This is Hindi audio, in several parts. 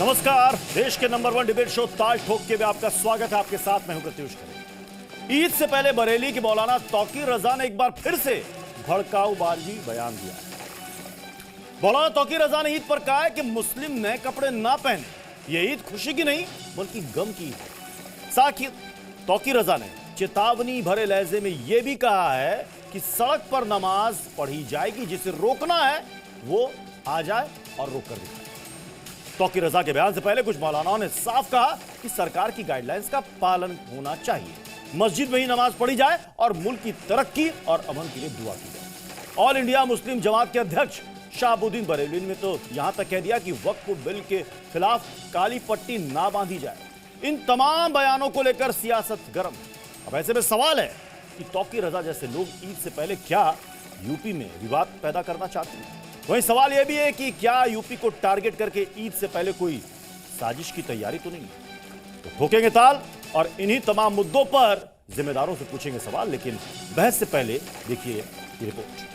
नमस्कार, देश के नंबर 1 डिबेट शो ताल ठोक के में आपका स्वागत है। आपके साथ मैं हूं प्रत्युष खरे। ईद से पहले बरेली के मौलाना तौकीर रजा ने एक बार फिर से भड़काऊ बाजी बयान दिया है। मौलाना तौकीर रजा ने ईद पर कहा है कि मुस्लिम नए कपड़े ना पहने। यह ईद खुशी की नहीं बल्कि गम की है। साथ ही तौकीर रजा ने चेतावनी भरे लहजे में यह भी कहा है कि सड़क पर नमाज पढ़ी जाएगी, जिसे रोकना है वो आ जाए और रोक कर दिखाए। तौकीर रजा के बयान से पहले कुछ मौलानाओं ने साफ कहा कि सरकार की गाइडलाइंस का पालन होना चाहिए, मस्जिद में ही नमाज पढ़ी जाए और मुल्क की तरक्की और अमन के लिए दुआ की जाए। ऑल इंडिया मुस्लिम जमात के अध्यक्ष शहाबुद्दीन बरेलवी ने तो यहां तक कह दिया कि वक्फ बिल के खिलाफ काली पट्टी ना बांधी जाए। इन तमाम बयानों को लेकर सियासत गर्म है। अब ऐसे में सवाल है कि तौकीर रजा जैसे लोग ईद से पहले क्या यूपी में विवाद पैदा करना चाहते हैं? वहीं सवाल यह भी है कि क्या यूपी को टारगेट करके ईद से पहले कोई साजिश की तैयारी तो नहीं है? तो ठोकेंगे ताल और इन्हीं तमाम मुद्दों पर जिम्मेदारों से पूछेंगे सवाल। लेकिन बहस से पहले देखिए ये रिपोर्ट।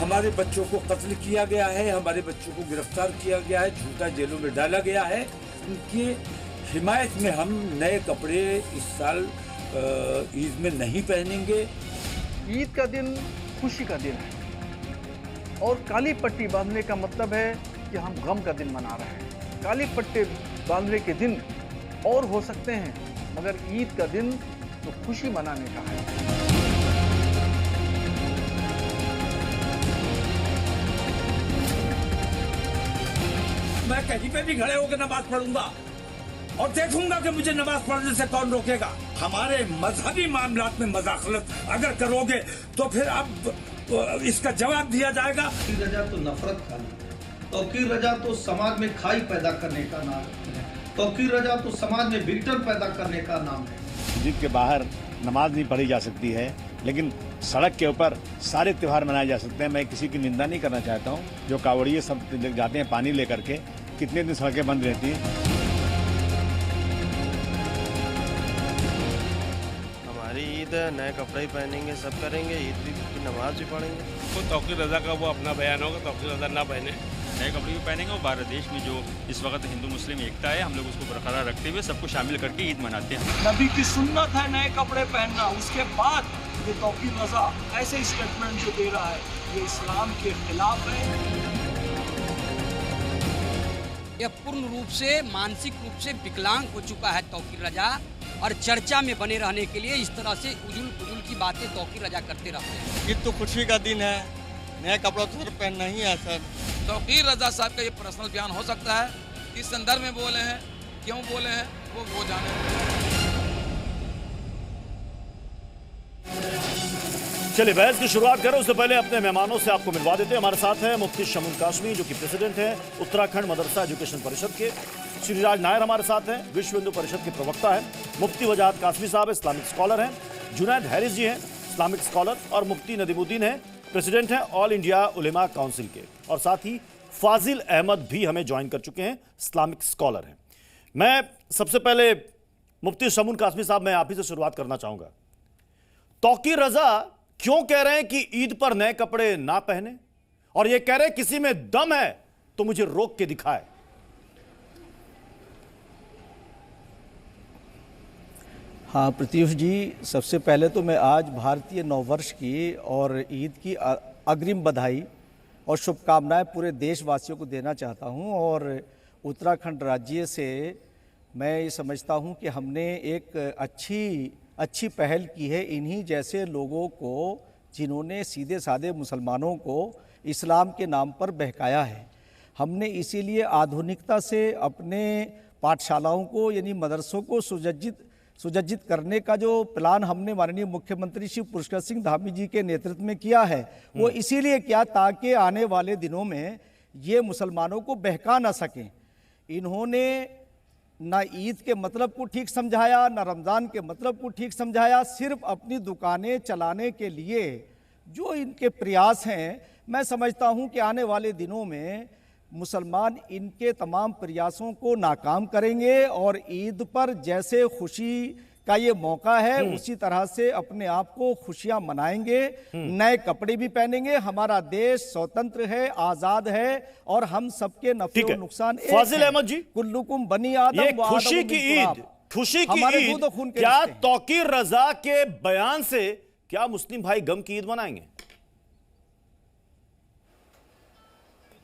हमारे बच्चों को कत्ल किया गया है, हमारे बच्चों को गिरफ्तार किया गया है, झूठा जेलों में डाला गया है। उनकी हिमायत में हम नए कपड़े इस साल ईद में नहीं पहनेंगे। ईद का दिन खुशी का दिन है और काली पट्टी बांधने का मतलब है कि हम गम का दिन मना रहे हैं। काली पट्टी बांधने के दिन और हो सकते हैं, मगर ईद का दिन तो खुशी मनाने का है। मैं कहीं पे भी खड़े होकर नमाज पढ़ूंगा और देखूंगा कि मुझे नमाज पढ़ने से कौन रोकेगा। हमारे मजहबी मामलात में मदाखलत अगर करोगे तो फिर अब इसका जवाब दिया जाएगा। तौकीर रजा तो नफरत का नाम है। तौकीर रजा तो समाज में खाई पैदा करने का नाम है। तौकीर रजा तो समाज में बिगटन पैदा करने का नाम है। मस्जिद के बाहर नमाज नहीं पढ़ी जा सकती है, लेकिन सड़क के ऊपर सारे त्यौहार मनाए जा सकते हैं। मैं किसी की निंदा नहीं करना चाहता हूँ। जो कावड़िए सब जाते हैं पानी लेकर के, कितने दिन सड़कें बंद रहती हैं। हमारी ईद है, नए कपड़े ही पहनेंगे, सब करेंगे, ईद की नमाज भी पढ़ेंगे। तो तौकीर रजा का वो अपना बयान होगा, तौकीर रजा ना पहने, नए कपड़े भी पहनेंगे। और भारत देश में जो इस वक्त हिंदू मुस्लिम एकता है, हम लोग उसको बरकरार रखते हुए सबको शामिल करके ईद मनाते हैं। नबी की सुन्नत है नए कपड़े पहनना। उसके बाद ये तौकीर रजा ऐसे स्टेटमेंट जो दे रहा है, ये इस्लाम के खिलाफ है। यह पूर्ण रूप से मानसिक रूप से विकलांग हो चुका है तौकीर रजा, और चर्चा में बने रहने के लिए इस तरह से उजुल की बातें तौकीर रजा करते रहते हैं। ईद तो खुशी का दिन है, नया कपड़ा तो सर पहनना ही है सर। तौकीर रजा साहब का ये पर्सनल बयान हो सकता है, किस संदर्भ में बोले हैं, क्यों बोले हैं, वो जाने। चलिए बहस की शुरुआत करें उससे पहले अपने मेहमानों से आपको मिलवा देते हैं। हमारे साथ हैं मुफ्ती शमून कासमी, जो कि प्रेसिडेंट हैं उत्तराखंड मदरसा एजुकेशन परिषद के। श्रीराज नायर हमारे साथ हैं, विश्व हिंदू परिषद के प्रवक्ता हैं। मुफ्ती वजाहत कासमी साहब इस्लामिक स्कॉलर हैं। जुनैद हैरिस जी हैं इस्लामिक स्कॉलर। और मुफ्ती नदीमुद्दीन हैं, प्रेसिडेंट हैं ऑल इंडिया उलेमा काउंसिल के। और साथ ही फाजिल अहमद भी हमें ज्वाइन कर चुके हैं, इस्लामिक स्कॉलर हैं। मैं सबसे पहले मुफ्ती शमून कासमी साहब, मैं आप ही से शुरुआत करना चाहूंगा। तौकीर रजा क्यों कह रहे हैं कि ईद पर नए कपड़े ना पहने, और ये कह रहे हैं किसी में दम है तो मुझे रोक के दिखाए? हाँ प्रत्युष जी, सबसे पहले तो मैं आज भारतीय नववर्ष की और ईद की अग्रिम बधाई और शुभकामनाएं पूरे देशवासियों को देना चाहता हूं। और उत्तराखंड राज्य से मैं ये समझता हूं कि हमने एक अच्छी पहल की है इन्हीं जैसे लोगों को, जिन्होंने सीधे साधे मुसलमानों को इस्लाम के नाम पर बहकाया है। हमने इसीलिए आधुनिकता से अपने पाठशालाओं को यानी मदरसों को सुसज्जित करने का जो प्लान हमने माननीय मुख्यमंत्री श्री पुष्कर सिंह धामी जी के नेतृत्व में किया है, वो इसीलिए किया ताकि आने वाले दिनों में ये मुसलमानों को बहका ना सकें। इन्होंने ना ईद के मतलब को ठीक समझाया, ना रमज़ान के मतलब को ठीक समझाया। सिर्फ अपनी दुकानें चलाने के लिए जो इनके प्रयास हैं, मैं समझता हूं कि आने वाले दिनों में मुसलमान इनके तमाम प्रयासों को नाकाम करेंगे और ईद पर जैसे खुशी का ये मौका है उसी तरह से अपने आप को खुशियां मनाएंगे, नए कपड़े भी पहनेंगे। हमारा देश स्वतंत्र है, आजाद है और हम सबके नफे और नुकसान एक फाजिल है। अहमद जी, कुल्लुकुम बनी आदम ये व आदम खुशी की मिन तुराब। ईद, खुशी की हमारे ईद, दूध और खून के क्या रिश्ते हैं। तौकीर रजा के बयान से क्या मुस्लिम भाई गम की ईद मनाएंगे?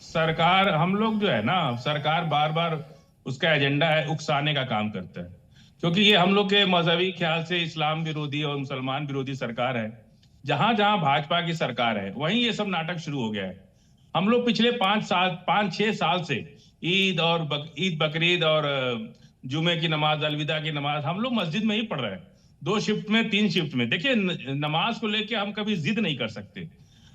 सरकार, हम लोग जो है ना, सरकार बार बार उसका एजेंडा है उकसाने का काम करता है, क्योंकि ये हम लोग के मजहबी ख्याल से इस्लाम विरोधी और मुसलमान विरोधी सरकार है। जहां जहां भाजपा की सरकार है वहीं ये सब नाटक शुरू हो गया है। हम लोग पिछले 5-6 साल से ईद और ईद बकरीद और जुमे की नमाज, अलविदा की नमाज हम लोग मस्जिद में ही पढ़ रहे हैं, 2 शिफ्ट में 3 शिफ्ट में। देखिए, नमाज को लेके हम कभी जिद नहीं कर सकते।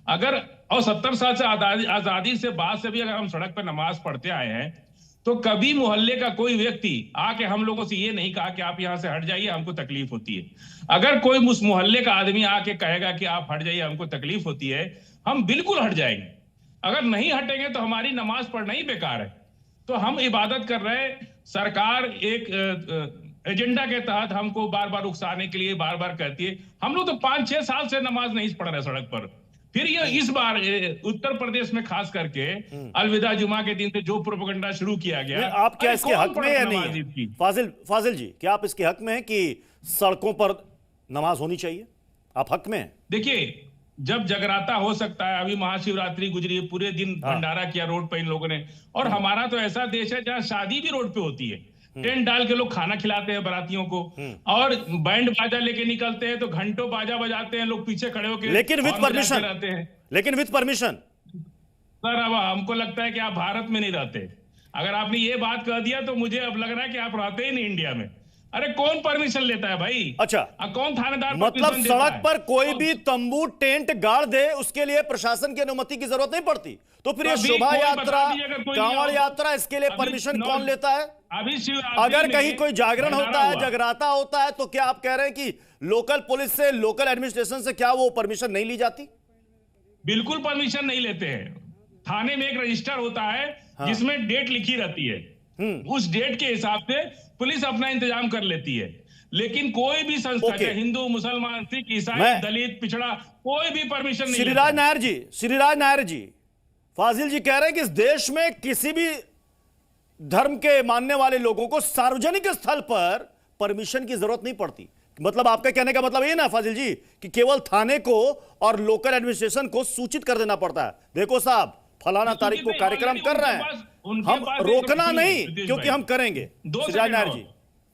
अगर और 70 साल से आजादी से बाद से भी अगर हम सड़क पर नमाज पढ़ते आए हैं तो कभी मोहल्ले का कोई व्यक्ति आके हम लोगों से ये नहीं कहा कि आप यहां से हट जाइए, हमको तकलीफ होती है। अगर कोई उस मोहल्ले का आदमी आके कहेगा कि आप हट जाइए, हमको तकलीफ होती है, हम बिल्कुल हट जाएंगे। अगर नहीं हटेंगे तो हमारी नमाज पढ़ना ही बेकार है। तो हम इबादत कर रहे हैं, सरकार एक एजेंडा के तहत हमको बार बार उकसाने के लिए बार बार कहती है। हम लोग तो 5-6 साल से नमाज नहीं पढ़ रहे सड़क पर। फिर ये इस बार उत्तर प्रदेश में खास करके अलविदा जुमा के दिन से जो प्रोपेगेंडा शुरू किया गया, आप क्या इसके हक में या नहीं है? फाजिल जी, क्या आप इसके हक में हैं कि सड़कों पर नमाज होनी चाहिए? आप हक में हैं? देखिए, जब जगराता हो सकता है, अभी महाशिवरात्रि गुजरी है, पूरे दिन भंडारा किया रोड पे इन लोगों ने। और हमारा तो ऐसा देश है जहां शादी भी रोड पे होती है, टेंट डाल के लोग खाना खिलाते हैं बारातियों को, और बैंड बाजा लेके निकलते हैं तो घंटों बाजा बजाते हैं लोग पीछे खड़े होकर, लेकिन विद परमिशन रहते हैं। लेकिन विद परमिशन सर, अब हमको लगता है कि आप भारत में नहीं रहते। अगर आपने ये बात कह दिया तो मुझे अब लग रहा है कि आप रहते ही नहीं इंडिया में। अरे कौन परमिशन लेता है भाई? अच्छा, कौन थानेदार मतलब सड़क पर कोई भी तंबू टेंट गाड़ दे उसके लिए प्रशासन की अनुमति की जरूरत नहीं पड़ती? तो फिर ये शोभा यात्रा, कांवड़ यात्रा, इसके लिए परमिशन कौन लेता है? अगर कहीं कोई जागरण होता है, जगराता होता है, तो क्या आप कह रहे हैं कि लोकल पुलिस से, लोकल एडमिनिस्ट्रेशन से क्या वो परमिशन नहीं ली जाती? बिल्कुल परमिशन नहीं लेते हैं। थाने में एक रजिस्टर होता है जिसमें डेट लिखी रहती है, उस डेट के हिसाब से पुलिस अपना इंतजाम कर लेती है। लेकिन कोई भी संस्था, चाहे हिंदू, मुसलमान, सिख, ईसाई, दलित, पिछड़ा, कोई भी परमिशन नहीं। श्रीराज नायर जी, फाजिल जी कह रहे हैं कि इस देश में किसी भी धर्म के मानने वाले लोगों को सार्वजनिक स्थल पर परमिशन की जरूरत नहीं पड़ती। मतलब आपका कहने का मतलब ये ना फाजिल जी कि केवल थाने को और लोकल एडमिनिस्ट्रेशन को सूचित कर देना पड़ता है, देखो साहब फलाना तारीख को कार्यक्रम कर रहे हैं, हम रोकना नहीं क्योंकि हम करेंगे।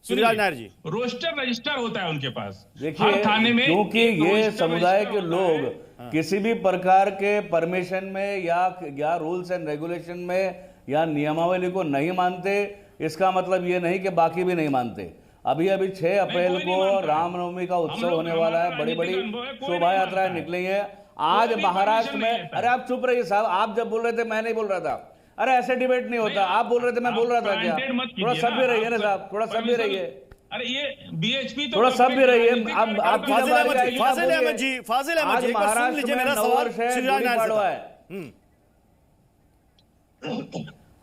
श्रीराज नायर जी, रोस्टर रजिस्टर होता है उनके पास। देखिए, थाने में क्योंकि ये समुदाय के लोग किसी भी प्रकार के परमिशन में या रूल्स एंड रेगुलेशन में या नियमावली को नहीं मानते, इसका मतलब ये नहीं कि बाकी भी नहीं मानते। अभी 6 अप्रैल को रामनवमी का उत्सव होने वाला है, बड़ी बड़ी शोभा यात्राएं निकली हैं। आज महाराष्ट्र में, अरे आप चुप रहिए साहब, आप जब बोल रहे थे मैं नहीं बोल रहा था। अरे ऐसे डिबेट नहीं होता, आप बोल रहे थे मैं बोल रहा था क्या? थोड़ा सभ्य रहिए ना साहब, थोड़ा सभ्य रहिए। अरे ये बीएचपी तो थोड़ा सभ्य रहिए। अब आपकी फाजिल अहमद जी, महाराष्ट्र में नववर्ष है, गुड़ी पड़वा है।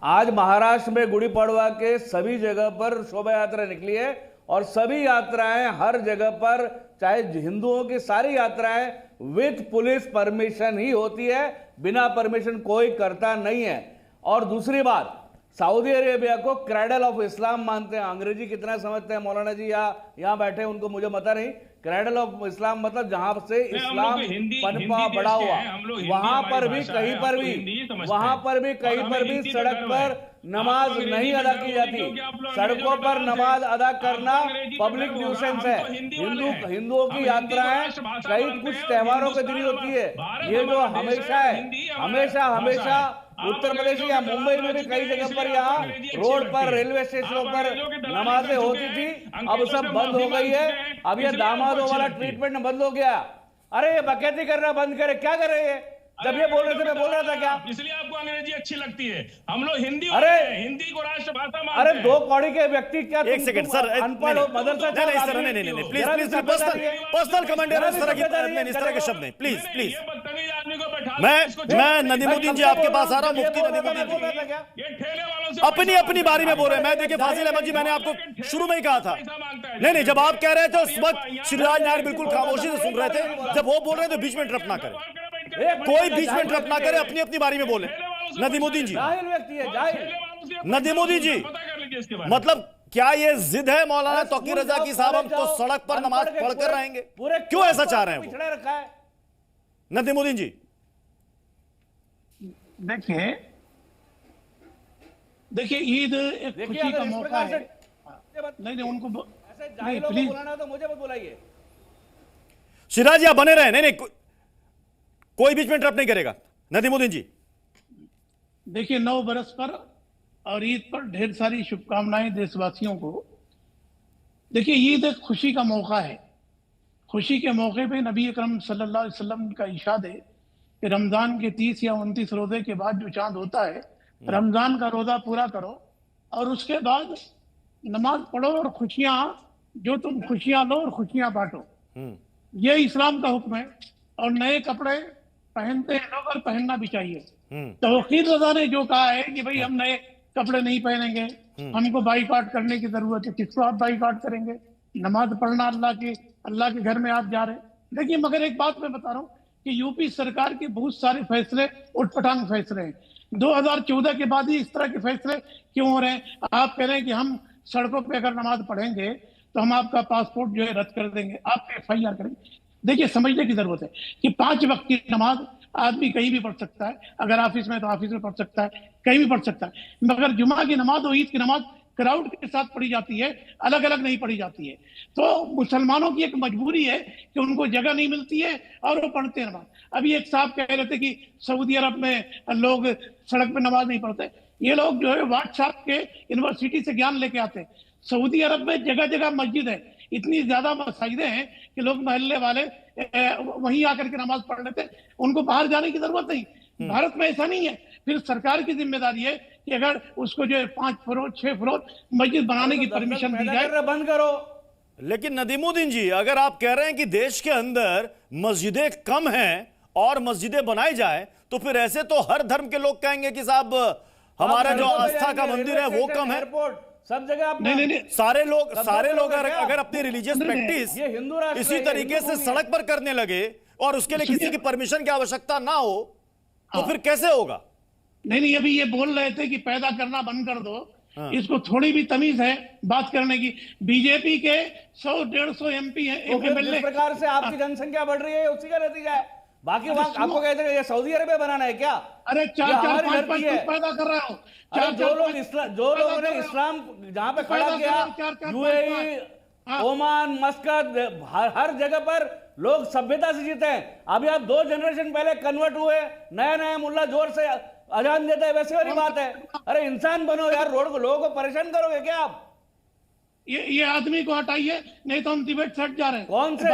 आज महाराष्ट्र में गुड़ी पड़वा के सभी जगह पर शोभा यात्रा निकली है और सभी यात्राएं हर जगह पर, चाहे हिंदुओं की सारी यात्राएं विथ पुलिस परमिशन ही होती है, बिना परमिशन कोई करता नहीं है। और दूसरी बात, सऊदी अरेबिया को क्रैडल ऑफ इस्लाम मानते हैं। अंग्रेजी कितना समझते हैं मौलाना जी यहाँ बैठे उनको मुझे पता नहीं। क्रैडल ऑफ इस्लाम मतलब जहां से इस्लाम पनपा बड़ा हुआ, वहां पर भी कहीं पर भी सड़क पर नमाज नहीं अदा की जाती। सड़कों पर नमाज अदा करना पब्लिक न्यूसेंस है। हिंदुओं की यात्राएं कई कुछ त्योहारों के दिन होती है, ये जो हमेशा है, हमेशा उत्तर प्रदेश या मुंबई में भी कई जगह पर यहाँ रोड पर, रेलवे स्टेशनों पर नमाजें होती थी, अब सब बंद हो गई है। अब ये दामादों वाला ट्रीटमेंट बंद हो गया। अरे ये बकैती करना बंद करे, क्या कर रहे हैं? जब ये बोल रहे थे मैं बोल रहा था क्या? इसलिए आपको अंग्रेजी अच्छी लगती है। हम लोग हिंदी अरे हिंदी को राष्ट्रभाषा मानते अरे हैं। 2 कौड़ी के व्यक्ति क्या एक सेकंड सर, अनपढ़ हो, मदरसा नहीं सर, नहीं प्लीज पर्सनल कमेंट इस तरह के शब्द नहीं, प्लीज प्लीज। मैं नदीमुद्दीन जी आपके पास आ रहा हूँ, मुफ्ती नदीमुद्दीन जी अपनी बारी में बोल रहे हैं। मैं देखिए फाजिल अहमद जी, मैंने आपको शुरू में ही कहा था, नहीं जब आप कह रहे थे उस वक्त शिवराज नायर बिल्कुल खामोशी से सुन रहे थे, जब वो बोल रहे थे बीच में इंटरप्ट ना करें, कोई बीच में इंटरप्ट ना करे, अपनी बारी में बोले। नदीमुद्दीन जी, नदीमुद्दीन जी, मतलब क्या ये जिद है मौलाना तौकीर रजा की साहब हम तो सड़क पर नमाज पढ़कर रहेंगे, क्यों ऐसा चाह रहे हैं वो? नदीमुद्दीन जी देखिए ईद एक खुशी का मौका है। नहीं उनको नहीं प्लीज तो मुझे मत बुलाइए। सिराज जी आप बने रहे, नहीं कोई बीच में इंटरप्ट नहीं करेगा। नदीमुद्दीन जी देखिए 9 बरस पर और ईद पर ढेर सारी शुभकामनाएं देशवासियों को। देखिए ईद एक खुशी का मौका है। खुशी के मौके पे नबी अकरम सल्लल्लाहु अलैहि वसल्लम का इरशाद है कि रमजान के 30 या 29 रोजे के बाद जो चांद होता है, रमजान का रोजा पूरा करो और उसके बाद नमाज पढ़ो और खुशियां जो तुम खुशियां लो और खुशियां बांटो। ये इस्लाम का हुक्म है। और नए कपड़े पहनते हैं लोग और पहनना भी चाहिए। तौकीर रजा ने जो कहा है कि भाई हम नए कपड़े नहीं पहनेंगे, हमको बाइकआउट करने की जरूरत है, किसको आप बाइकआउट करेंगे? नमाज पढ़ना अल्लाह के घर में आप जा रहे हैं। देखिए मगर एक बात मैं बता रहा हूँ कि यूपी सरकार के बहुत सारे फैसले उठपटांग फैसले हैं। 2014 के बाद ही इस तरह के फैसले क्यों हो रहे हैं? आप कह रहे हैं कि हम सड़कों पे अगर नमाज पढ़ेंगे तो हम आपका पासपोर्ट जो है रद्द कर देंगे, आप FIR करेंगे। देखिए समझने की जरूरत है कि 5 वक्त की नमाज आदमी कहीं भी पढ़ सकता है, अगर ऑफिस में तो ऑफिस में पढ़ सकता है, कहीं भी पढ़ सकता है। मगर जुमा की नमाज और ईद की नमाज क्राउड के साथ पढ़ी जाती है, अलग अलग नहीं पढ़ी जाती है। तो मुसलमानों की एक मजबूरी है कि उनको जगह नहीं मिलती है और वो पढ़ते हैं नमाज। अभी एक साहब कह रहे थे कि सऊदी अरब में लोग सड़क पर नमाज नहीं पढ़ते। ये लोग जो है व्हाट्सएप के यूनिवर्सिटी से ज्ञान लेके आते हैं। सऊदी अरब में जगह जगह मस्जिद है, इतनी ज्यादा मसाजिदें हैं कि लोग मोहल्ले वाले वहीं आकर के नमाज पढ़ लेते हैं, उनको बाहर जाने की जरूरत नहीं। भारत में ऐसा नहीं है। फिर सरकार की जिम्मेदारी है कि अगर उसको जो है 5 फ्लोर 6 फ्लोर मस्जिद बनाने की परमिशन दी जाए, बंद करो। लेकिन नदीमुद्दीन जी अगर आप कह रहे हैं कि देश के अंदर मस्जिदें कम हैं और मस्जिदें बनाई जाए, तो फिर ऐसे तो हर धर्म के लोग कहेंगे कि साहब हमारा जो आस्था का मंदिर है वो कम है। सब जगह आप नहीं सारे लोग अगर अपनी रिलीजियस प्रैक्टिस इसी तरीके से सड़क पर करने लगे और उसके लिए किसी की परमिशन की आवश्यकता ना हो तो फिर कैसे होगा? नहीं अभी ये बोल रहे थे कि पैदा करना बंद कर दो। इसको थोड़ी भी तमीज है बात करने की। बीजेपी के 100-150 MP हैं। जिस प्रकार से आपकी जनसंख्या बढ़ रही है उसी का नतीजा है। बाकी वक्त आपको कहते हैं ये सऊदी अरब बनाना है क्या? अरे 4-5 पैदा कर रहा हूँ। जो लोगों ने इस्लाम जहां पे खड़ा किया, UAE, ओमान, मस्कत, हर जगह पर लोग सभ्यता से जीते हैं। अभी आप 2 जनरेशन पहले कन्वर्ट हुए, नया मुल्ला जोर से अजान देता है, वैसे वाली बात है। अरे इंसान बनो यार, लोगों को परेशान करोगे क्या आप? ये आदमी को हटाइए, नहीं तो हम डिबेट छट जा रहे हैं। कौन से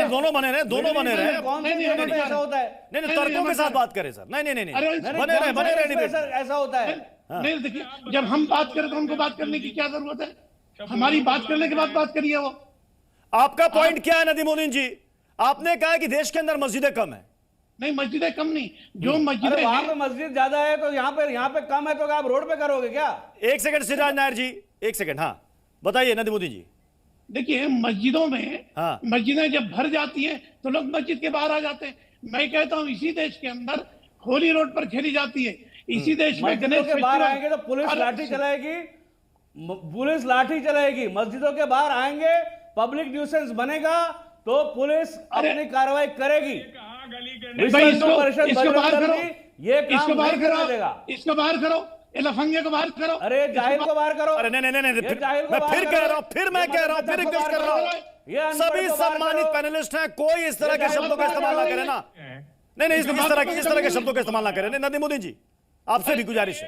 दोनों बने रहे, दोनों बने रहे। ऐसा होता है? नहीं तर्कों के साथ बात करें सर। नहीं बने रहे डिबेट। ऐसा होता है? नहीं देखिए, जब हम बात करें तो उनको बात करने की क्या जरूरत है? हमारी बात करने के बाद बात करिए। वो आपका पॉइंट क्या है नदीमुद्दीन जी? आपने कहा कि देश के अंदर मस्जिदें कम है। नहीं मस्जिदें कम नहीं, जो मस्जिदें वहां पे मस्जिद ज्यादा है तो यहाँ पे कम है तो आप रोड पे करोगे क्या? एक सेकंड सिराज नायर जी, एक सेकंड। हाँ बताइए नदीमुद्दीन जी। देखिए मस्जिदों में मस्जिदें जब भर जाती हैं तो लोग मस्जिद के बाहर आ जाते हैं। मैं कहता हूँ इसी देश के अंदर होली रोड पर खेली जाती है, इसी देश में गणेश के बाहर आएंगे तो पुलिस लाठी चलाएगी। मस्जिदों के बाहर आएंगे, पब्लिक न्यूसेंस बनेगा तो पुलिस अपनी कार्रवाई करेगी। इसको बाहर करो, इसको बाहर करो, लफंगे को बाहर करो। अरे जाहिल को बाहर करो। अरे नहीं मैं फिर कह रहा हूँ, फिर रिक्वेस्ट कर रहा हूँ। सभी सम्मानित पैनलिस्ट हैं, कोई इस तरह के शब्दों का इस्तेमाल ना करे ना। नहीं इस तरह के शब्दों का इस्तेमाल ना करें। नदीमुद्दीन जी आपसे भी गुजारिश है,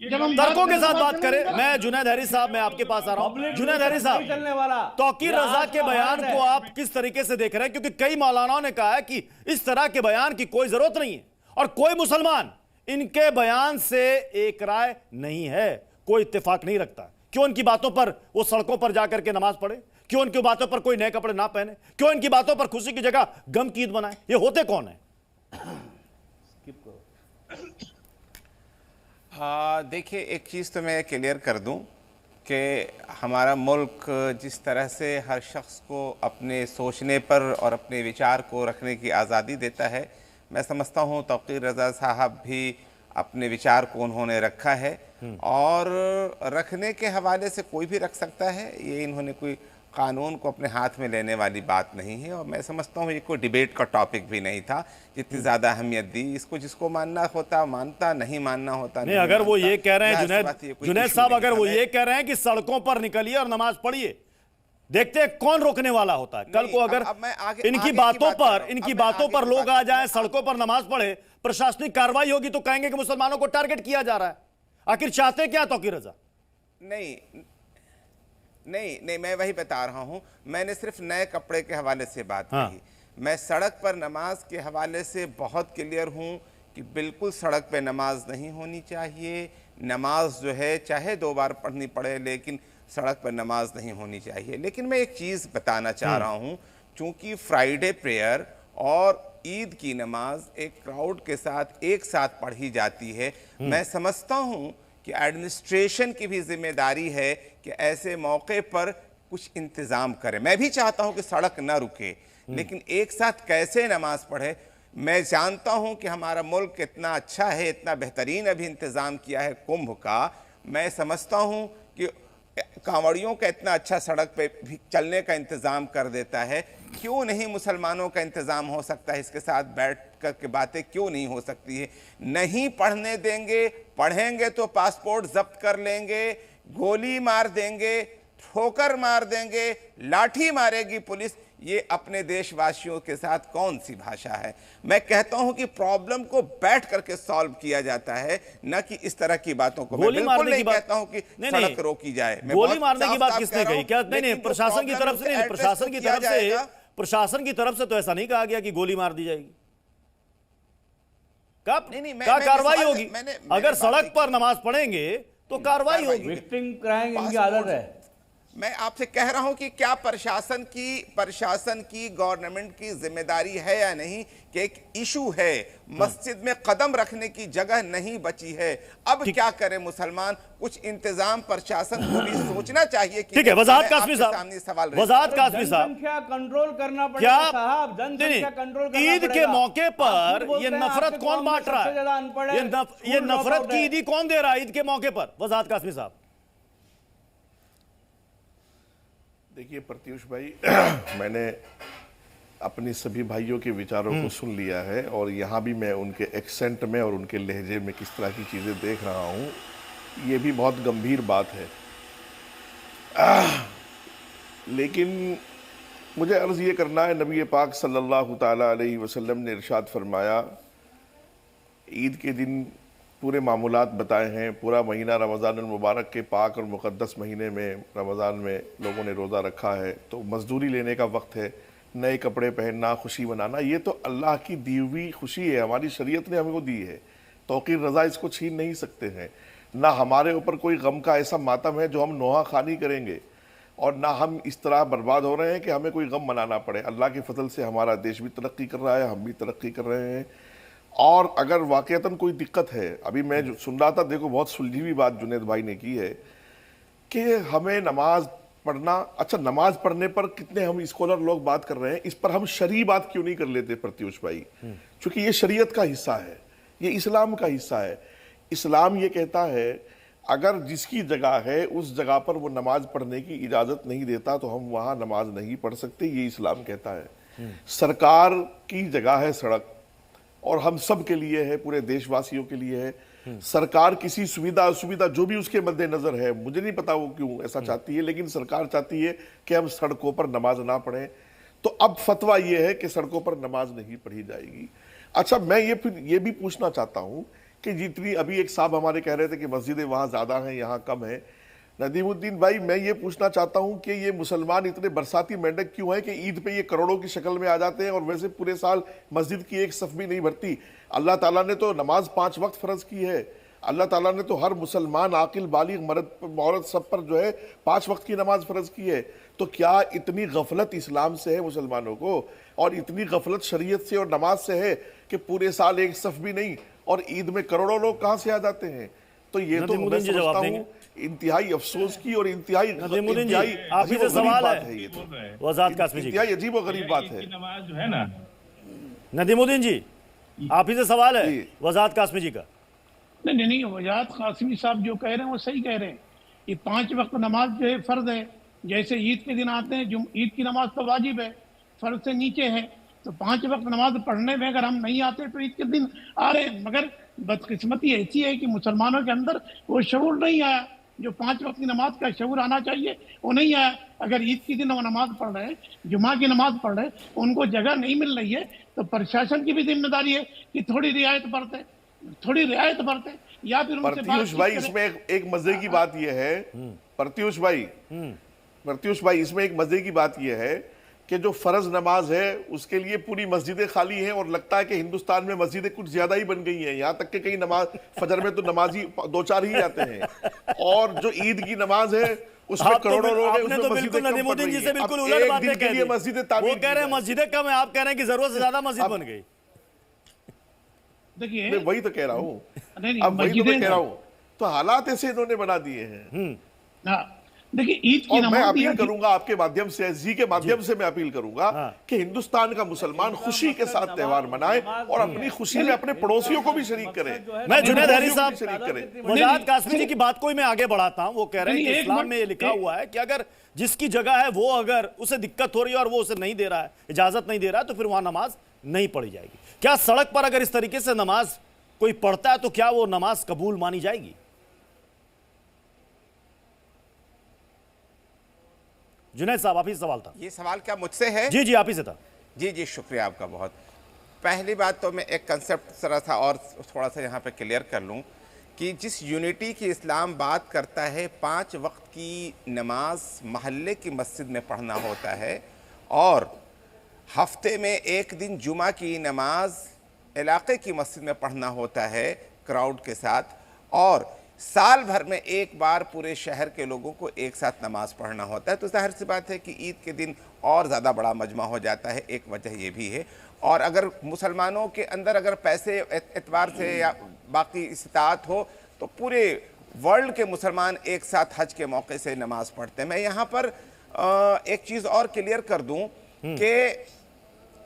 जब हम तर्कों के साथ बात करें, मैं जुनैद हैरी साहब, मैं आपके पास आ रहा हूं। जुनैद हैरी साहब, चलने वाला तौकीर रजा के बयान को आप किस तरीके से देख रहे हैं? क्योंकि कई मौलानाओं ने कहा है कि इस तरह के बयान की कोई जरूरत नहीं है और कोई मुसलमान इनके बयान से एक राय नहीं है, कोई इत्तेफाक नहीं रखता। क्यों इनकी बातों पर वो सड़कों पर जाकर के नमाज पढ़े? क्यों इनकी बातों पर कोई नए कपड़े ना पहने? क्यों इनकी बातों पर खुशी की जगह गम की ईद मनाए? ये होते कौन है? हाँ, देखिए, एक चीज़ तो मैं क्लियर कर दूं कि हमारा मुल्क जिस तरह से हर शख्स को अपने सोचने पर और अपने विचार को रखने की आज़ादी देता है, मैं समझता हूँ तौकीर रज़ा साहब भी अपने विचार को उन्होंने रखा है और रखने के हवाले से कोई भी रख सकता है। ये इन्होंने कोई कानून को अपने हाथ में लेने वाली बात नहीं है और मैं समझता हूँ ये कोई डिबेट का टॉपिक भी नहीं था, जितनी ज़्यादा अहमियत दी इसको। जिसको मानना होता मानता, नहीं मानना होता नहीं। अगर वो ये कह रहे हैं जुनैद साहब, अगर वो ये कह रहे हैं कि सड़कों पर निकलिए और नमाज पढ़िए, देखते हैं कौन रोकने वाला होता है। कल को अगर इनकी बातों पर लोग आ जाएं, सड़कों पर नमाज पढ़े, प्रशासनिक कार्रवाई होगी तो कहेंगे कि मुसलमानों को टारगेट किया जा रहा है। आखिर चाहते क्या तौकीर रजा? नहीं, मैं वही बता रहा हूं। मैंने सिर्फ नए कपड़े के हवाले से बात कही। मैं सड़क पर नमाज के हवाले से बहुत क्लियर हूं कि बिल्कुल सड़क पे नमाज नहीं होनी चाहिए। नमाज जो है चाहे 2 बार पढ़नी पड़े, लेकिन सड़क पर नमाज नहीं होनी चाहिए। लेकिन मैं एक चीज़ बताना चाह रहा हूं, चूंकि फ्राइडे प्रेयर और ईद की नमाज एक क्राउड के साथ एक साथ पढ़ी जाती है, मैं समझता हूं कि एडमिनिस्ट्रेशन की भी जिम्मेदारी है कि ऐसे मौके पर कुछ इंतज़ाम करे। मैं भी चाहता हूं कि सड़क ना रुके, लेकिन एक साथ कैसे नमाज पढ़े? मैं जानता हूं कि हमारा मुल्क इतना अच्छा है, इतना बेहतरीन अभी इंतज़ाम किया है कुंभ का। मैं समझता हूं कि कांवड़ियों का इतना अच्छा सड़क पे भी चलने का इंतज़ाम कर देता है, क्यों नहीं मुसलमानों का इंतज़ाम हो सकता है? इसके साथ बैठ कर के बातें क्यों नहीं हो सकती है? नहीं पढ़ने देंगे, पढ़ेंगे तो पासपोर्ट जब्त कर लेंगे, गोली मार देंगे, ठोकर मार देंगे, लाठी मारेगी पुलिस। ये अपने देशवासियों के साथ कौन सी भाषा है? मैं कहता हूं कि प्रॉब्लम को बैठ करके सॉल्व किया जाता है, न कि इस तरह की बातों को। मैं बिल्कुल नहीं कहता हूं कि सड़क रोकी जाए। गोली मारने की बात किसने कही? क्या नहीं, प्रशासन की तरफ से नहीं, प्रशासन की तरफ से तो ऐसा नहीं कहा गया कि गोली मार दी जाएगी। क्या कार्रवाई होगी? अगर सड़क पर नमाज पढ़ेंगे तो कार्रवाई होगी। विक्टिम क्राइम इनकी आदत है। मैं आपसे कह रहा हूं कि क्या प्रशासन की गवर्नमेंट की जिम्मेदारी है या नहीं कि एक इशू है, मस्जिद में कदम रखने की जगह नहीं बची है, अब क्या करें मुसलमान? कुछ इंतजाम प्रशासन को भी सोचना चाहिए। ठीक है, वजाहत कासमी साहब, वजाहत कासमी साहब, जनसंख्या कंट्रोल करना पड़ेगा साहब, जनसंख्या कंट्रोल करना पड़ेगा। ईद के मौके पर ये नफरत कौन बांट रहा है? ये नफरत की ईदी कौन दे रहा है ईद के मौके पर? वजाहत कासमी साहब। देखिए प्रत्युष भाई, मैंने अपने सभी भाइयों के विचारों को सुन लिया है और यहाँ भी मैं उनके एक्सेंट में और उनके लहजे में किस तरह की चीज़ें देख रहा हूँ, ये भी बहुत गंभीर बात है। लेकिन मुझे अर्ज़ ये करना है, नबी पाक सल्लल्लाहु ताला अलैहि वसल्लम ने इरशाद फरमाया, ईद के दिन पूरे मामूलात बताए हैं। पूरा महीना रमज़ान मुबारक के पाक और मुक़द्दस महीने में रमज़ान में लोगों ने रोज़ा रखा है, तो मज़दूरी लेने का वक्त है, नए कपड़े पहनना, खुशी मनाना, ये तो अल्लाह की दी हुई खुशी है, हमारी शरीयत ने हमको दी है। तौकीर रज़ा इसको छीन नहीं सकते हैं। ना हमारे ऊपर कोई गम का ऐसा मातम है जो हम नोहा खानी करेंगे, और ना हम इस तरह बर्बाद हो रहे हैं कि हमें कोई गम मनाना पड़े। अल्लाह के फजल से हमारा देश भी तरक्की कर रहा है, हम भी तरक्की कर रहे हैं। और अगर वाकईतन कोई दिक्कत है, अभी मैं जो सुन रहा था, देखो बहुत सुलझी हुई बात जुनैद भाई ने की है कि हमें नमाज पढ़ना, अच्छा नमाज पढ़ने पर कितने हम स्कॉलर लोग बात कर रहे हैं, इस पर हम शरई बात क्यों नहीं कर लेते प्रत्युष भाई? क्योंकि ये शरीयत का हिस्सा है, ये इस्लाम का हिस्सा है। इस्लाम ये कहता है अगर जिसकी जगह है उस जगह पर वो नमाज पढ़ने की इजाज़त नहीं देता तो हम वहाँ नमाज नहीं पढ़ सकते, ये इस्लाम कहता है। सरकार की जगह है सड़क, और हम सब के लिए है, पूरे देशवासियों के लिए है। सरकार किसी सुविधा असुविधा जो भी उसके मद्देनजर है, मुझे नहीं पता वो क्यों ऐसा चाहती है, लेकिन सरकार चाहती है कि हम सड़कों पर नमाज ना पढ़ें। तो अब फतवा ये है कि सड़कों पर नमाज नहीं पढ़ी जाएगी। अच्छा, मैं ये भी पूछना चाहता हूँ कि जितनी अभी एक साहब हमारे कह रहे थे कि मस्जिदें वहाँ ज़्यादा हैं यहाँ कम है। नदीमुद्दीन भाई, मैं ये पूछना चाहता हूँ कि ये मुसलमान इतने बरसाती मेंढक क्यों हैं कि ईद पे ये करोड़ों की शक्ल में आ जाते हैं और वैसे पूरे साल मस्जिद की एक सफ भी नहीं भरती। अल्लाह ताला ने तो नमाज 5 वक्त फ़र्ज की है। अल्लाह ताला ने तो हर मुसलमान आकिल बालिग मर्द औरत सब पर जो है 5 वक्त की नमाज फ़र्ज की है। तो क्या इतनी गफलत इस्लाम से है मुसलमानों को, और इतनी गफलत शरीयत से और नमाज से है कि पूरे साल एक सफ भी नहीं और ईद में करोड़ों लोग कहाँ से आ जाते हैं? तो ये तो मैं समझता हूँ इंतहाई अफसोस की और इंतहाई आप ही से सवाल है, ये तो वज़ात कासमी जी, इंतहाई अजीब और गरीब बात है। नमाज जो है ना, नदीमुद्दीन जी आप ही से सवाल है वज़ात कासमी जी का। नहीं, वज़ात कासमी साहब जो कह रहे हैं वो सही कह रहे हैं। ये 5 वक्त नमाज जो है फर्ज है। जैसे ईद के दिन आते हैं, ईद की नमाज तो वाजिब है, फर्ज से नीचे है। तो 5 वक्त नमाज पढ़ने में अगर हम नहीं आते तो ईद के दिन आ रहे हैं। मगर बदकिस्मती ऐसी है कि मुसलमानों के अंदर वो शऊर नहीं आया, जो 5 वक्त की नमाज का शऊर आना चाहिए वो नहीं आया। अगर ईद के दिन वो नमाज पढ़ रहे हैं, जुमा की नमाज पढ़ रहे हैं, उनको जगह नहीं मिल रही है, तो प्रशासन की भी जिम्मेदारी है कि थोड़ी रियायत बरते या फिर उनसे प्रत्युष भाई, इसमें एक मजे की बात यह है प्रत्युष भाई, इसमें एक मजे की बात यह है कि जो फर्ज नमाज है उसके लिए पूरी मस्जिदें खाली हैं और लगता है कि हिंदुस्तान में मस्जिदें कुछ ज्यादा ही बन गई हैं। यहाँ तक कि कई नमाज फजर में तो नमाजी 2-4 ही आते हैं, और जो ईद की नमाज है उसमें करोड़ों लोग हैं, उसमें मस्जिदें नदीमुद्दीन जी से बिल्कुल उलट बातें कह दी। मस्जिदें वो कह रहे हैं मस्जिदें कम है, आप कह रहे हैं कि जरूरत से ज्यादा मस्जिद बन गई। देखिए, मैं वही तो कह रहा हूँ, अब वही तो मैं कह रहा हूँ, तो हालात ऐसे इन्होंने बना दिए हैं। देखिए, ईद की और मैं अपील करूंगा आपके माध्यम से, जी के माध्यम से मैं अपील करूंगा कि हिंदुस्तान का मुसलमान खुशी के साथ त्योहार मनाए और अपनी खुशी में अपने पड़ोसियों को भी शरीक करे। मैं जुनैद हैरी साहब शरीक करें। वज़ात कासमी जी की बात को ही मैं आगे बढ़ाता हूं। वो कह रहे हैं कि इस्लाम में ये लिखा हुआ है कि अगर जिसकी जगह है वो अगर उसे दिक्कत हो रही है और वो उसे नहीं दे रहा है, इजाजत नहीं दे रहा है, तो फिर वहां नमाज नहीं पढ़ी जाएगी। क्या सड़क पर अगर इस तरीके से नमाज कोई पढ़ता है तो क्या वो नमाज कबूल मानी जाएगी? जुनैद साहब, आप ही सवाल था। ये सवाल क्या मुझसे है? जी जी, आप ही से था। जी, शुक्रिया आपका बहुत। पहली बात तो मैं एक कंसेप्ट जरा सा और थोड़ा सा यहाँ पे क्लियर कर लूँ कि जिस यूनिटी की इस्लाम बात करता है, 5 वक्त की नमाज महल्ले की मस्जिद में पढ़ना होता है और हफ्ते में एक दिन जुमा की नमाज इलाके की मस्जिद में पढ़ना होता है क्राउड के साथ, और साल भर में एक बार पूरे शहर के लोगों को एक साथ नमाज पढ़ना होता है। तो जाहिर सी बात है कि ईद के दिन और ज़्यादा बड़ा मजमा हो जाता है, एक वजह ये भी है। और अगर मुसलमानों के अंदर अगर पैसे एतबार से या बाकी इस्तात हो तो पूरे वर्ल्ड के मुसलमान एक साथ हज के मौके से नमाज पढ़ते हैं। मैं यहाँ पर एक चीज़ और क्लियर कर दूँ कि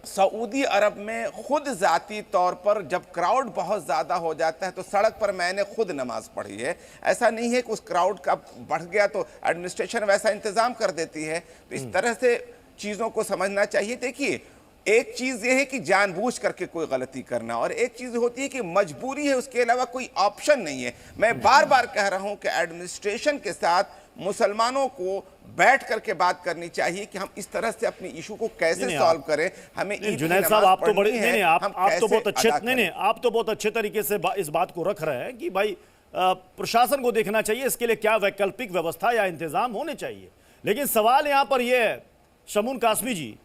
सऊदी अरब में खुद ज़ाती तौर पर जब क्राउड बहुत ज़्यादा हो जाता है तो सड़क पर मैंने खुद नमाज पढ़ी है। ऐसा नहीं है कि उस क्राउड का बढ़ गया तो एडमिनिस्ट्रेशन वैसा इंतज़ाम कर देती है। तो इस तरह से चीज़ों को समझना चाहिए। देखिए, एक चीज़ ये है कि जानबूझ करके कोई गलती करना, और एक चीज़ होती है कि मजबूरी है, उसके अलावा कोई ऑप्शन नहीं है। मैं बार बार कह रहा हूँ कि एडमिनिस्ट्रेशन के साथ मुसलमानों को बैठ करके बात करनी चाहिए कि हम इस तरह से अपनी इशू को कैसे सॉल्व करें। हमें जुनैद साहब, आप तो बड़े आप तो बहुत अच्छे आप तो बहुत अच्छे तरीके से इस बात को रख रहे हैं कि भाई प्रशासन को देखना चाहिए इसके लिए क्या वैकल्पिक व्यवस्था या इंतजाम होने चाहिए। लेकिन सवाल यहां पर यह है, शमून कासमी जी,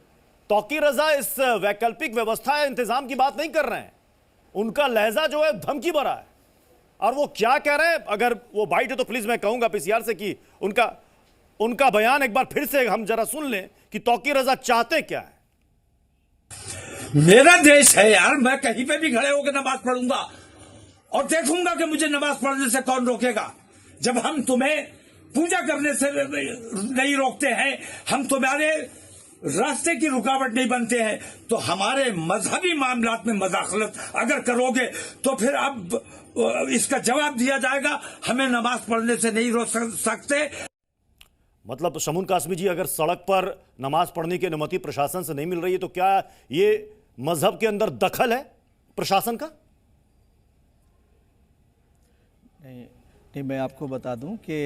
तौकीर रजा इस वैकल्पिक व्यवस्था या इंतजाम की बात नहीं कर रहे हैं। उनका लहजा जो है धमकी भरा है, और वो क्या कह रहे हैं, अगर वो बाइट है तो प्लीज मैं कहूंगा पीसीआर से कि उनका बयान एक बार फिर से हम जरा सुन लें कि तौकीर रजा चाहते क्या है। मेरा देश है यार, मैं कहीं पे भी खड़े होकर नमाज पढ़ूंगा और देखूंगा कि मुझे नमाज पढ़ने से कौन रोकेगा। जब हम तुम्हें पूजा करने से नहीं रोकते हैं, हम तुम्हारे रास्ते की रुकावट नहीं बनते हैं, तो हमारे मजहबी मामलात में मदाखलत अगर करोगे तो फिर अब इसका जवाब दिया जाएगा, हमें नमाज पढ़ने से नहीं रोक सकते। मतलब शमून कासमी जी, अगर सड़क पर नमाज पढ़ने की अनुमति प्रशासन से नहीं मिल रही है तो क्या ये मजहब के अंदर दखल है प्रशासन का? नहीं, मैं आपको बता दूं कि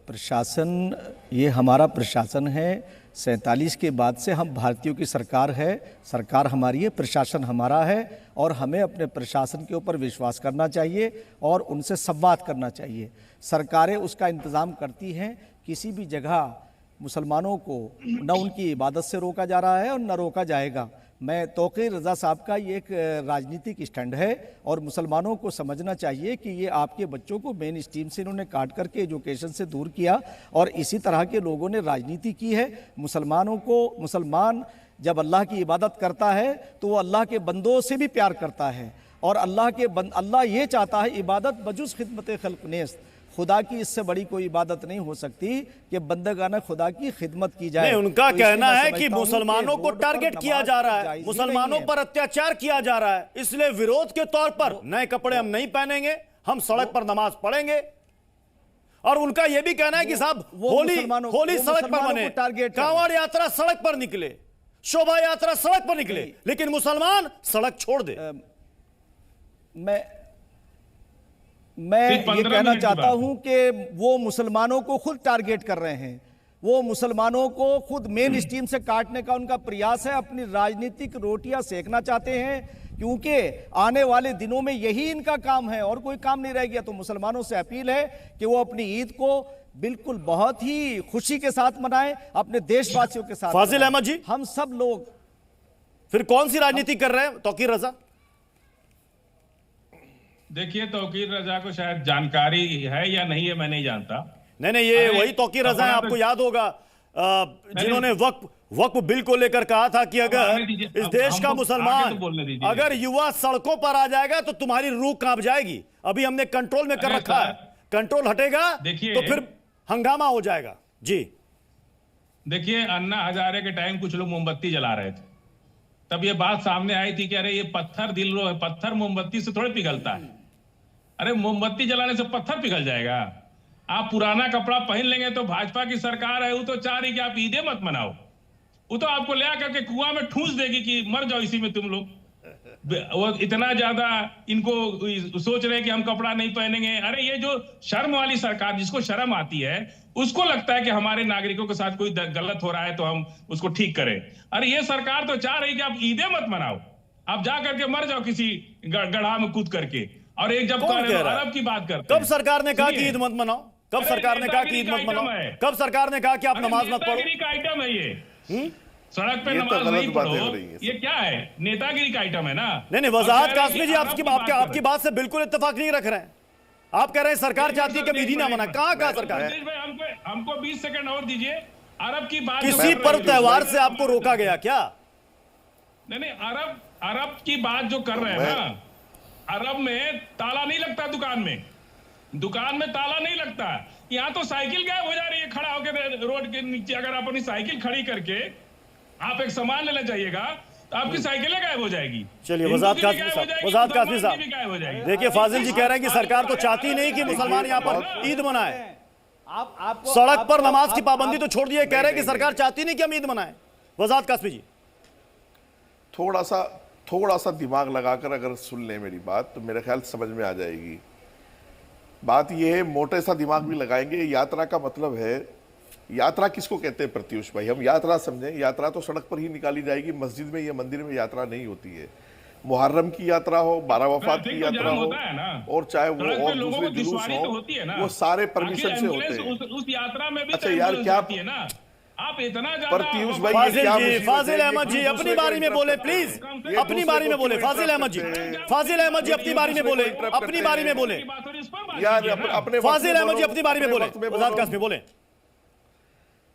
प्रशासन, ये हमारा प्रशासन है 1947 के बाद से हम भारतीयों की सरकार है, सरकार हमारी है, प्रशासन हमारा है और हमें अपने प्रशासन के ऊपर विश्वास करना चाहिए और उनसे संवाद करना चाहिए। सरकारें उसका इंतज़ाम करती हैं। किसी भी जगह मुसलमानों को न उनकी इबादत से रोका जा रहा है और न रोका जाएगा। मैं तौकीर रज़ा साहब का ये एक राजनीतिक स्टैंड है और मुसलमानों को समझना चाहिए कि ये आपके बच्चों को मेन स्ट्रीम से इन्होंने काट करके एजुकेशन से दूर किया और इसी तरह के लोगों ने राजनीति की है। मुसलमान जब अल्लाह की इबादत करता है तो वो अल्लाह के बंदों से भी प्यार करता है और अल्लाह ये चाहता है इबादत बजुज़ खिदमत खल्क़ नेस्त, खुदा की इससे बड़ी कोई इबादत नहीं हो सकती कि बंदगाना खुदा की खिदमत की जाए। नहीं, उनका कहना है कि मुसलमानों को टारगेट किया जा रहा है, मुसलमानों पर अत्याचार किया जा रहा है, इसलिए विरोध के तौर पर नए कपड़े हम नहीं पहनेंगे, हम सड़क पर नमाज पढ़ेंगे। और उनका यह भी कहना है कि साहब होली सड़क पर बने, कांवड़ यात्रा सड़क पर निकले, शोभा यात्रा सड़क पर निकले, लेकिन मुसलमान सड़क छोड़ दे। मैं ये कहना चाहता हूं कि वो मुसलमानों को खुद टारगेट कर रहे हैं, वो मुसलमानों को खुद मेन स्ट्रीम से काटने का उनका प्रयास है, अपनी राजनीतिक रोटियां सेकना चाहते हैं, क्योंकि आने वाले दिनों में यही इनका काम है और कोई काम नहीं रह गया। तो मुसलमानों से अपील है कि वो अपनी ईद को बिल्कुल बहुत ही खुशी के साथ मनाएं, अपने देशवासियों के साथ। फाजिल अहमद जी, हम सब लोग फिर कौन सी राजनीति कर रहे हैं तौकीर रजा? देखिए, तौकीर रजा को शायद जानकारी है या नहीं है, मैं नहीं जानता। नहीं, ये वही तौकीर रजा है, आपको याद होगा, जिन्होंने वक्फ बिल को लेकर कहा था कि अगर इस देश का मुसलमान अगर युवा सड़कों पर आ जाएगा तो तुम्हारी रूह कांप जाएगी। अभी हमने कंट्रोल में कर रखा है, कंट्रोल हटेगा तो फिर हंगामा हो जाएगा। जी देखिए, अन्ना हजारे के टाइम कुछ लोग मोमबत्ती जला रहे थे, तब ये बात सामने आई थी कि अरे ये पत्थर मोमबत्ती से थोड़े पिघलता है। अरे मोमबत्ती जलाने से पत्थर पिघल जाएगा? आप पुराना कपड़ा पहन लेंगे तो भाजपा की सरकार है, वो तो चाह रही कि आप ईदे मत मनाओ, वो तो आपको ले आकर के कुआं में ठूंस देगी कि मर जाओ इसी में तुम लोग। वो इतना ज्यादा इनको सोच रहे हैं कि हम कपड़ा नहीं पहनेंगे। अरे ये जो शर्म वाली सरकार, जिसको शर्म आती है, उसको लगता है कि हमारे नागरिकों के साथ कोई गलत हो रहा है तो हम उसको ठीक करें। अरे ये सरकार तो चाह रही कि आप ईदे मत मनाओ, आप जा करके मर जाओ किसी गड्ढा में कूद करके। और एक जब अरब की बात करते हैं, कब सरकार ने कहा कि ईद मत मनाओ? कब सरकार ने कहा कि ईद मत मनाओ? कब सरकार ने कहा कि आप नमाज मत पढ़ो? नेतागिरी का आइटम है ये, सड़क पे नमाज नहीं पढ़ो, ये क्या है? नेतागिरी का आइटम है ना। नहीं, वजाहत कासमी जी आपकी बात से बिल्कुल इत्तेफाक नहीं रख रहे हैं। आप कह रहे हैं सरकार चाहती है कि ईदी ना मना। कहा सरकार है? हमको 20 सेकंड और दीजिए। अरब की बात, किसी पर्व त्योहार से आपको रोका गया क्या? नहीं, अरब की बात जो कर रहे हैं ना, अरब में ताला नहीं लगता, दुकान में ताला नहीं लगता। यहाँ तो साइकिल गायब हो जा रही है खड़ा होकर रोड के नीचे। अगर आप अपनी साइकिल खड़ी करके आप एक सामान लेना चाहिएगा तो आपकी साइकिलें गायब हो जाएगी। चलिए, वजाहत कासमी साहब, देखिए फाजिल जी कह रहे हैं कि सरकार तो चाहती नहीं कि मुसलमान यहाँ पर ईद मनाए। सड़क पर नमाज की पाबंदी तो छोड़ दिए, कह रहे हैं कि सरकार चाहती नहीं कि हम ईद मनाए। वजाहत कासमी जी, थोड़ा सा दिमाग लगाकर अगर सुन ले मेरी बात तो मेरे ख्याल समझ में आ जाएगी। बात यह है, मोटे सा दिमाग भी लगाएंगे। यात्रा का मतलब है, यात्रा किसको कहते हैं प्रत्युष भाई? हम यात्रा समझें, यात्रा तो सड़क पर ही निकाली जाएगी, मस्जिद में या मंदिर में यात्रा नहीं होती है। मुहर्रम की यात्रा हो, 12 वफात की यात्रा हो, और चाहे वो और दूसरे जुलूस हो, वो सारे परमिशन से होते हैं। उस यात्रा में भी अच्छा यार, क्या आप इतना प्रत्युष भाई, फाजिल अहमद जी अपनी बारी में बोले प्लीज, अपनी बारी में बोले। फाजिल अहमद जी अपनी बारी में बोले, अपनी बारी में बोले यार, अपने फाजिल अहमद जी अपनी बारी में बोले, वजाहत कासमी बोले।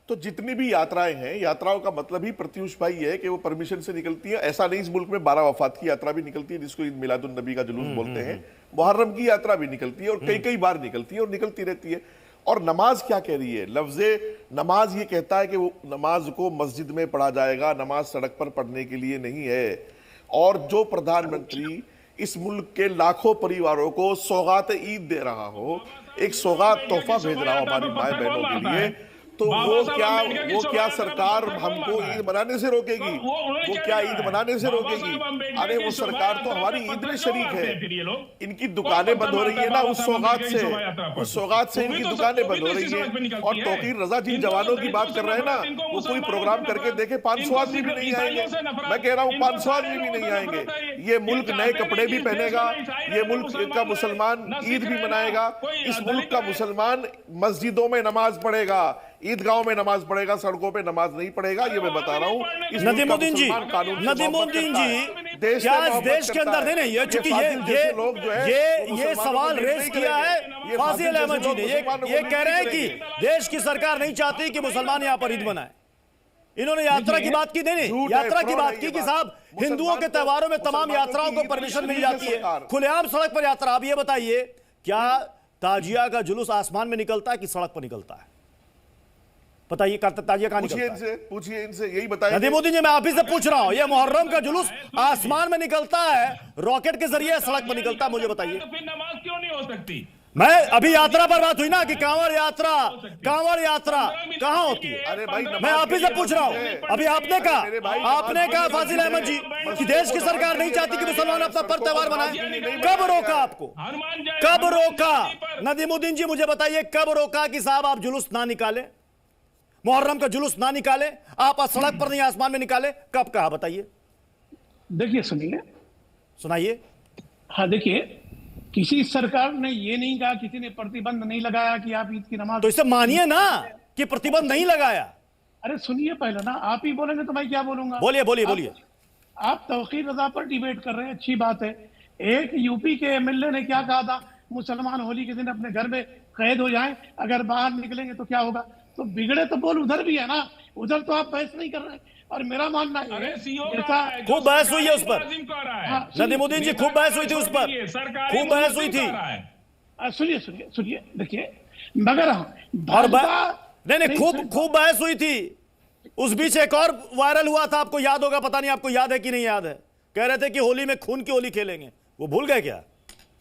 तो जितनी भी यात्राएं हैं, यात्राओं का मतलब ही प्रत्युष भाई है कि वो परमिशन से निकलती है। ऐसा नहीं, इस मुल्क में 12 वफात की यात्रा भी निकलती है, जिसको ईद मिलादुन नबी का जुलूस बोलते हैं। मुहर्रम की यात्रा भी निकलती है और कई बार निकलती है और निकलती रहती है। और नमाज क्या कह रही है? लफ्ज़े नमाज ये कहता है कि वो नमाज को मस्जिद में पढ़ा जाएगा, नमाज सड़क पर पढ़ने के लिए नहीं है। और जो प्रधानमंत्री इस मुल्क के लाखों परिवारों को सौगात ईद दे रहा हो, एक सौगात तोहफा भेज रहा हो हमारी माए बहनों के लिए, तो बाबा वो साहब क्या अम्बेडकर की शोभा यात्रा सरकार पर हमको कौन माना ईद मनाने से रोकेगी? वो उन्होंने वो क्या क्या लिखा ईद है? मनाने से बाबा रोकेगी? साहब अम्बेडकर अरे की वो शोभा सरकार तो यात्रा हमारी पर ईद में पत्थर शरीक क्यों मारते है। हैं फिर ये लोग? इनकी कौन दुकानें पत्थर बंद हो रही मारता है ना बाबा उस साहब सौगात अम्बेडकर की से, शोभा यात्रा पर? उस सौगात से वो भी इनकी तो दुकानें वो भी बंद तो हो इसी रही समझ में है। निकलती और है। तौकीर रजा जिन इनको जवानों की इनको बात कर रहे हैं ना, इनको वो कोई मुसलमानों प्रोग्राम से करके नफरत, देखे 500 इनको आदमी भी नहीं ईसाइयों आएंगे। से नफरत, मैं कह रहा हूँ इनको 500 सारे आदमी भी लोगों नहीं से आएंगे। नफरत है। ये मुल्क ये नए चाहते कपड़े नहीं भी कि इस देश पहनेगा, में ईसाई ये रहे, मुल्क का मुसलमान मुसलमान रहे, न ईद सिख भी रहे, मनाएगा, कोई इस दलित मुल्क का रहे। मुसलमान मस्जिदों में नमाज पढ़ेगा, ईदगाहों में नमाज पढ़ेगा, सड़कों पे नमाज नहीं पढ़ेगा। ये मैं बता रहा हूँ। इस मुल्क का नदीमुद्दीन जी, मुसलमान कानून से मोहब्बत नदीमुद्दीन करता जी, है, देश से क्या इस मोहब्बत देश के करता अंदर है। नहीं है? चूंकि फाजिल जैसे लोग जो है वो ये मुसलमानों को सवाल लीड रेस नहीं किया है करेंगे। ये फाजिल अहमद जी ने। मुसलमानों को ये लीड कह रहे हैं नहीं कि करेंगे। देश की सरकार नहीं चाहती कि मुसलमान यहाँ पर ईद मनाए। इन्होंने यात्रा की बात की नहीं, झूठ है, यात्रा की फ्रॉड बात है की ये कि बात। साहब हिंदुओं के त्योहारों में तमाम मुसलमानों यात्राओं की को ईद परमिशन मिल शरीक जाती है, सरकार। खुलेआम सड़क पर यात्रा। आप ये बताइए, क्या ताजिया का जुलूस आसमान में निकलता है कि सड़क पर निकलता है? बताइए, ताजिया कहां निकलता है? पूछिए इनसे, यही बताइए। नदीमुद्दीन जी, मैं आप ही से पूछ रहा हूं, ये मुहर्रम का जुलूस आसमान में निकलता है, रॉकेट के जरिए सड़क पर निकलता है? मुझे बताइए। फिर नमाज क्यों नहीं हो सकती? मैं अभी यात्रा पर बात हुई ना कि कांवड़ यात्रा कहां होती है? अरे भाई, मैं आप ही से पूछ रहा हूं। अभी आपने कहा फाजिल अहमद जी कि देश की सरकार नहीं चाहती कि मुसलमान अपना पर्व त्योहार मनाए। कब रोका आपको? कब रोका? नदीमुद्दीन जी मुझे बताइए, कब रोका कि साहब आप जुलूस ना निकाले, मुहर्रम का जुलूस ना निकाले, आप सड़क पर नहीं आसमान में निकाले? कब कहा बताइए? देखिए, सुनाइए। हाँ, देखिए, किसी सरकार ने ये नहीं कहा, किसी ने प्रतिबंध नहीं लगाया कि आप ईद की नमाज। तो इसे मानिए ना कि प्रतिबंध नहीं लगाया। अरे सुनिए पहले ना, आप ही बोलेंगे तो मैं क्या बोलूंगा? बोलिए। आप तौकीर रजा पर डिबेट कर रहे हैं, अच्छी बात है। एक यूपी के एमएलए ने क्या कहा था, मुसलमान होली के दिन अपने घर में कैद हो जाएं, अगर बाहर निकलेंगे तो क्या होगा? तो बिगड़े तो बोल उधर भी है ना, उधर तो आप बहस नहीं कर रहे। और मेरा मानना है खूब बहस हुई है उस पर। नदीमुद्दीन जी, खूब बहस हुई थी उस पर, खूब बहस हुई थी। सुनिए, देखिए, मगर नहीं, खूब बहस हुई थी। उस बीच एक और वायरल हुआ था, आपको याद होगा, पता नहीं आपको याद है कि नहीं याद है। कह रहे थे कि होली में खून की होली खेलेंगे, वो भूल गए क्या?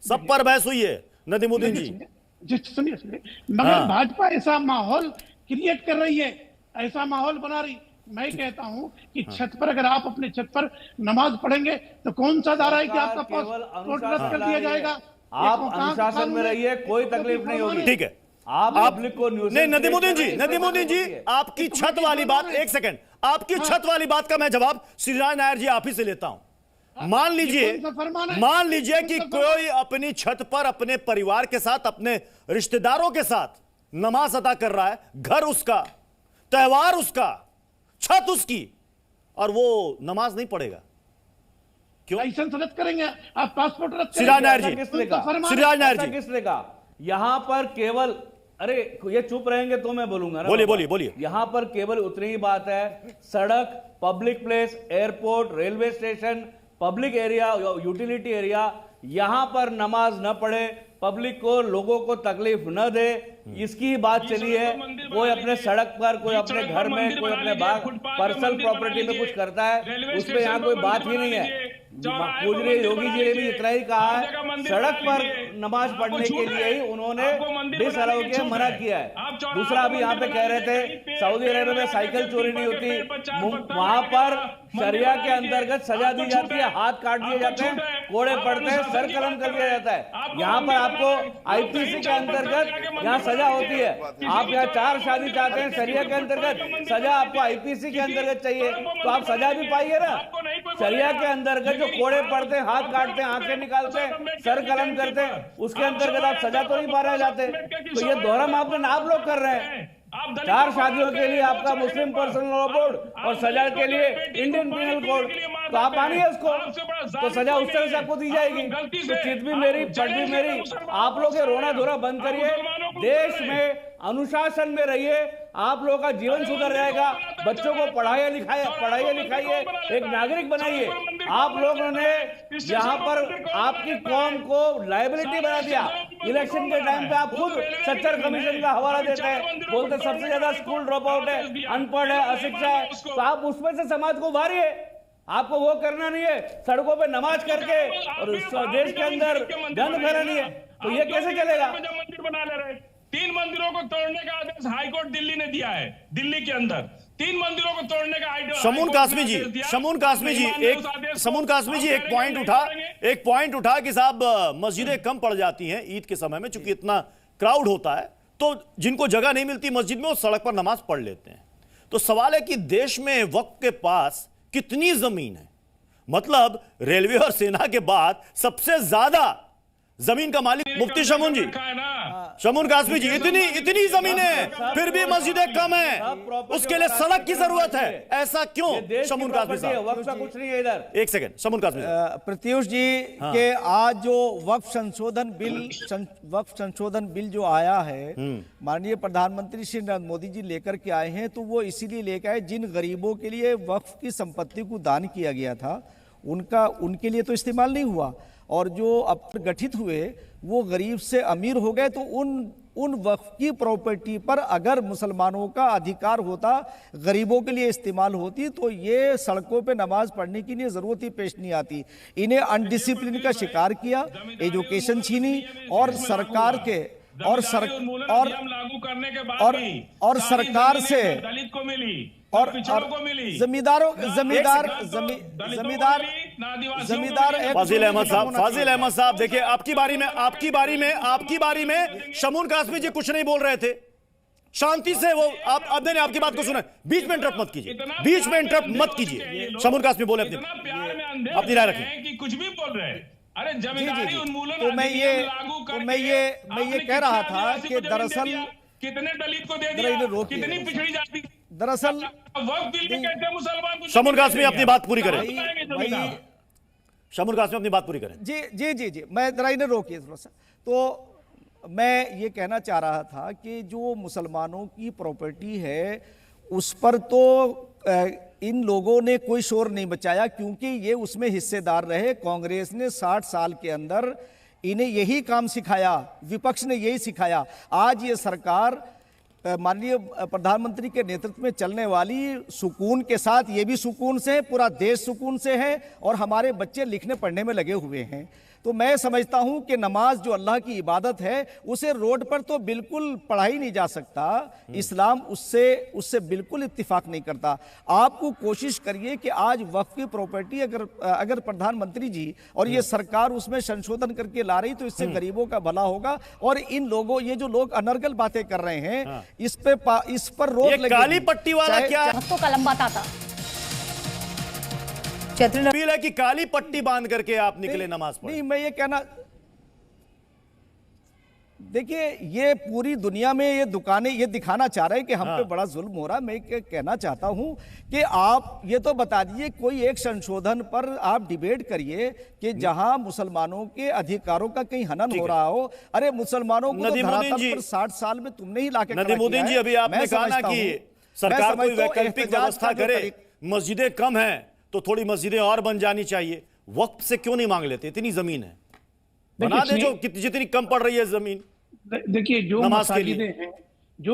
सब पर बहस हुई है नदीमुद्दीन जी। सुनिए, मगर भाजपा ऐसा माहौल क्रिएट कर रही है, ऐसा माहौल बना रही। मैं कहता हूं कि छत पर, अगर आप अपने छत पर नमाज पढ़ेंगे तो कौन सा दायरा है कि आपका पासपोर्ट रद्द कर दिया जाएगा? आप अनुशासन में रहिए, कोई तकलीफ नहीं होगी। ठीक है, आप को नहीं। नदीमुद्दीन जी, आपकी छत वाली बात, एक सेकंड, आपकी छत वाली बात का मैं जवाब श्रीराज नायर जी आप ही से लेता हूं। मान लीजिए कि कोई अपनी छत पर अपने परिवार के साथ, अपने रिश्तेदारों के साथ नमाज अदा कर रहा है, घर उसका, त्योहार उसका, छत उसकी, और वो नमाज नहीं पढ़ेगा, क्यों? लाइसेंस रद्द करेंगे, आप पासपोर्ट रद्द करेंगे। श्रीराज नायर जी, किसने कहा? यहां पर केवल, अरे ये चुप रहेंगे तो मैं बोलूंगा ना। बोलिए। यहां पर केवल उतनी ही बात है, सड़क, public place, airport, railway station, public area, utility area, यहां पर नमाज न पढ़े, पब्लिक को, लोगों को तकलीफ न दे, इसकी बात चली है। कोई अपने सड़क पर, कोई अपने घर में, कोई अपने बाग, पर्सनल प्रॉपर्टी में कुछ करता है, उसमें यहाँ कोई बात ही नहीं है। पूज्य योगी जी ने भी इतना ही कहा है, सड़क पर नमाज पढ़ने के लिए ही उन्होंने डिसअलाउ किया, मना किया है। दूसरा, अभी यहाँ पे कह रहे थे सऊदी अरेबिया में साइकिल चोरी नहीं होती, वहां पर शरिया के अंतर्गत सजा दी जाती है, हाथ काट दिए जाते हैं, कोड़े पड़ते हैं, सर कलम कर दिया जाता है। यहाँ पर आपको आईपीसी के अंतर्गत यहाँ सजा होती है। आप यहाँ 4 शादी चाहते हैं, शरिया के अंतर्गत सजा आपको आईपीसी के अंतर्गत चाहिए, तो आप सजा भी पाइए ना। शरिया के अंतर्गत जो कोड़े पड़ते हैं, हाथ काटते हैं, आंखें निकालते हैं, सर कलम करते हैं, उसके अंतर्गत आप सजा तो नहीं पा रहे जाते। तो ये दोहरा मापदंड आप लोग कर रहे हैं। 4 शादियों के लिए आपका मुस्लिम पर्सनल लॉ बोर्ड और सजा के लिए इंडियन पिनल कोड, तो आप मानिए उसको, तो सजा उस तरह से आपको दी जाएगी। तो चित भी मेरी, पट भी मेरी। आप लोग ये रोना धोरा बंद करिए, देश में अनुशासन में रहिए, आप लोगों का जीवन सुधर जाएगा। बच्चों को पढ़ाइए लिखाइए, एक नागरिक बनाइए। आप लोगों ने यहाँ पर आपकी कौम को लायबिलिटी बना दिया। इलेक्शन के टाइम पे आप खुद सच्चर कमीशन का हवाला देते हैं, बोलते सबसे ज्यादा स्कूल ड्रॉप आउट है, अनपढ़ है, अशिक्षा है, तो आप उसमें से समाज को उभारिए। आपको वो करना नहीं है, सड़कों पे नमाज करके और देश के अंदर गंद फैलानी है, तो ये कैसे चलेगा? 3 मंदिरों को तोड़ने का आदेश हाईकोर्ट दिल्ली ने दिया है। दिल्ली के अंदर 3 मंदिरों को तोड़ने का शमून कासमी जी एक पॉइंट उठा कि साहब मस्जिदें कम पड़ जाती हैं ईद के समय में, चूंकि इतना क्राउड होता है तो जिनको जगह नहीं मिलती मस्जिद में वो सड़क पर नमाज पढ़ लेते हैं। तो सवाल है कि देश में वक्फ के पास कितनी जमीन है? मतलब रेलवे और सेना के बाद सबसे ज्यादा जमीन का मालिक मुफ्ती शमून जी, शमून कासमी जी, इतनी जमीनें हैं फिर भी मस्जिदें कम हैं, उसके लिए सड़क की जरूरत है, ऐसा क्यों? शमून कासमी साहब, वक्फ का कुछ नहीं है इधर। एक सेकंड, शमून कासमी साहब। प्रत्युष जी के आज जो वक्फ संशोधन बिल जो आया है माननीय प्रधानमंत्री श्री नरेंद्र मोदी जी लेकर के आए हैं, तो वो इसीलिए लेकर आए जिन गरीबों के लिए वक्फ की संपत्ति को दान किया गया था उनके लिए तो इस्तेमाल नहीं हुआ, और जो अब गठित हुए वो गरीब से अमीर हो गए। तो उन वक्फ की प्रॉपर्टी पर अगर मुसलमानों का अधिकार होता, गरीबों के लिए इस्तेमाल होती, तो ये सड़कों पे नमाज पढ़ने की लिए जरूरत ही पेश नहीं आती। इन्हें अनडिसिप्लिन का शिकार किया, एजुकेशन छीनी, और सरकार के और सरकार से और जमींदार फाजिल अहमद साहब देखिए, आपकी बारी में शमून कासमी जी कुछ नहीं बोल रहे थे, शांति से वो आपने आपकी बात को सुना, बीच में इंटरप्ट मत कीजिए, शमून कासमी बोले अपनी राय रखें कि कुछ भी बोल रहे हैं। अरे जमींदारी उन्मूलन तो मैं ये कह रहा था कि दरअसल कितने दलित को दे दिया, कितनी पिछड़ी जाति, दरअसल वक्त बिल में कैसे मुसलमान। शमून कासमी अपनी बात पूरी करें, शमून कासमी अपनी बात पूरी करें। जी मैं जरा इन्हें रोकिए थोड़ा सा। तो मैं ये कहना चाह रहा था कि जो मुसलमानों की प्रॉपर्टी है उस पर तो इन लोगों ने कोई शोर नहीं बचाया, क्योंकि ये उसमें हिस्सेदार रहे। कांग्रेस ने 60 साल के अंदर इन्हें यही काम सिखाया, विपक्ष ने यही सिखाया। आज ये सरकार माननीय प्रधानमंत्री के नेतृत्व में चलने वाली सुकून के साथ, ये भी सुकून से, पूरा देश सुकून से है, और हमारे बच्चे लिखने पढ़ने में लगे हुए हैं। तो मैं समझता हूं कि नमाज जो अल्लाह की इबादत है उसे रोड पर तो बिल्कुल पढ़ा ही नहीं जा सकता। इस्लाम उससे बिल्कुल इत्तिफाक नहीं करता। आपको कोशिश करिए कि आज वक्फ की प्रॉपर्टी अगर प्रधानमंत्री जी और ये सरकार उसमें संशोधन करके ला रही, तो इससे गरीबों का भला होगा। और इन लोगों, ये जो लोग अनर्गल बातें कर रहे हैं, इस पर रोक लगेगी। काली पट्टी वाला क्या है? का लंबा ताता अपील है कि काली पट्टी बांध करके आप निकले नमाज पढ़ने। नहीं, मैं ये कहना, देखिए ये पूरी दुनिया में ये दुकानें ये दिखाना चाह रहे हैं कि हम पे बड़ा जुल्म हो रहा है। मैं कहना चाहता हूं कि आप ये तो बता दीजिए, कोई एक संशोधन पर आप डिबेट करिए कि जहां मुसलमानों के अधिकारों का कहीं हनन हो रहा हो। अरे मुसलमानों को धरातल पर 60 साल में तुमने ही लाके नदीमुद्दीन जी, अभी आपने कहा ना कि सरकार कोई वैकल्पिक व्यवस्था करे, मस्जिदें कम हैं तो थोड़ी मस्जिदें और बन जानी चाहिए। वक्त से क्यों नहीं मांग लेते? इतनी जमीन है, बना दे जो जितनी कम पड़ रही है जमीन। देखिए जो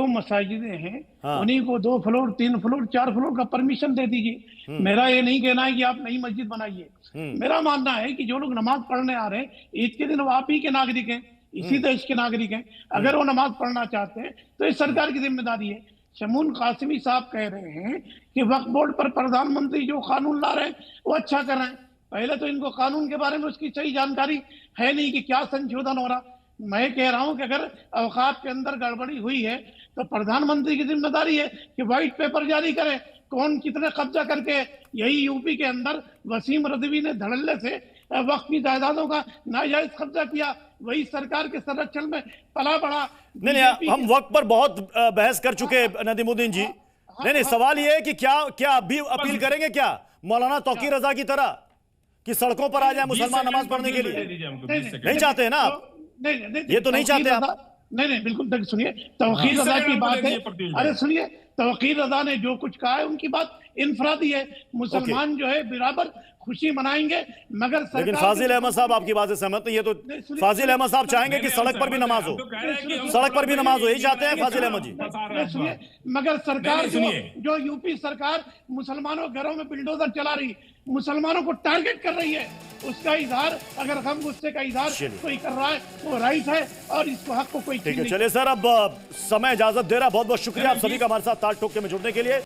मसाजिदें हैं उन्हीं को 2 फ्लोर 3 फ्लोर 4 फ्लोर का परमिशन दे दीजिए। मेरा ये नहीं कहना है कि आप नई मस्जिद बनाइए। मेरा मानना है कि जो लोग नमाज पढ़ने आ रहे हैं ईद के दिन, वो आप ही के नागरिक हैं, इसी देश के नागरिक हैं। अगर वो नमाज पढ़ना चाहते हैं तो इस सरकार की जिम्मेदारी है। शमून कासमी साहब कह रहे हैं कि वक्फ बोर्ड पर प्रधानमंत्री जो कानून ला रहे हैं वो अच्छा कर रहे हैं। पहले तो इनको कानून के बारे में उसकी सही जानकारी है नहीं कि क्या संशोधन हो रहा। मैं कह रहा हूं कि अगर अवकाफ के अंदर गड़बड़ी हुई है तो प्रधानमंत्री की जिम्मेदारी है कि व्हाइट पेपर जारी करें, कौन कितने कब्जा करके। यही यूपी के अंदर वसीम रजवी ने धड़ल्ले से वक्फ की जायदादों का नाजायज कब्जा किया, वही सरकार के संरक्षण में पला बढ़ा। नहीं, हम वक्त पर बहुत बहस कर चुके नदीमुद्दीन जी। नहीं, सवाल ये है कि क्या अभी अपील करेंगे क्या मौलाना तौकीर रजा की तरह कि सड़कों पर आ जाए मुसलमान नमाज पढ़ने के लिए? नहीं चाहते हैं ना आप? ये तो नहीं चाहते आप? नहीं, बिल्कुल सुनिए, तौकीर रजा की बात है। अरे सुनिए, तौकीर रजा ने जो कुछ कहा है उनकी बात इनफरादी है। मुसलमान जो है बराबर खुशी मनाएंगे, मगर लेकिन फाजिल अहमद साहब आपकी बात से सहमत नहीं है? तो फाजिल अहमद साहब चाहेंगे कि सड़क पर भी नमाज हो, सड़क पर भी नमाज हो, यही चाहते हैं फाजिल अहमद जी? मगर सरकार जो यूपी सरकार मुसलमानों घरों में बिल्डोजर चला रही, मुसलमानों को टारगेट कर रही है। उसका इजहार, अगर गम गुस्से का इजहार कोई कर रहा है वो राइट है और इसको हक को कोई ठीक है। चलिए सर, अब समय इजाजत दे रहा। बहुत बहुत शुक्रिया आप सभी का हमारे साथ ताल ठोक के में जुड़ने के लिए।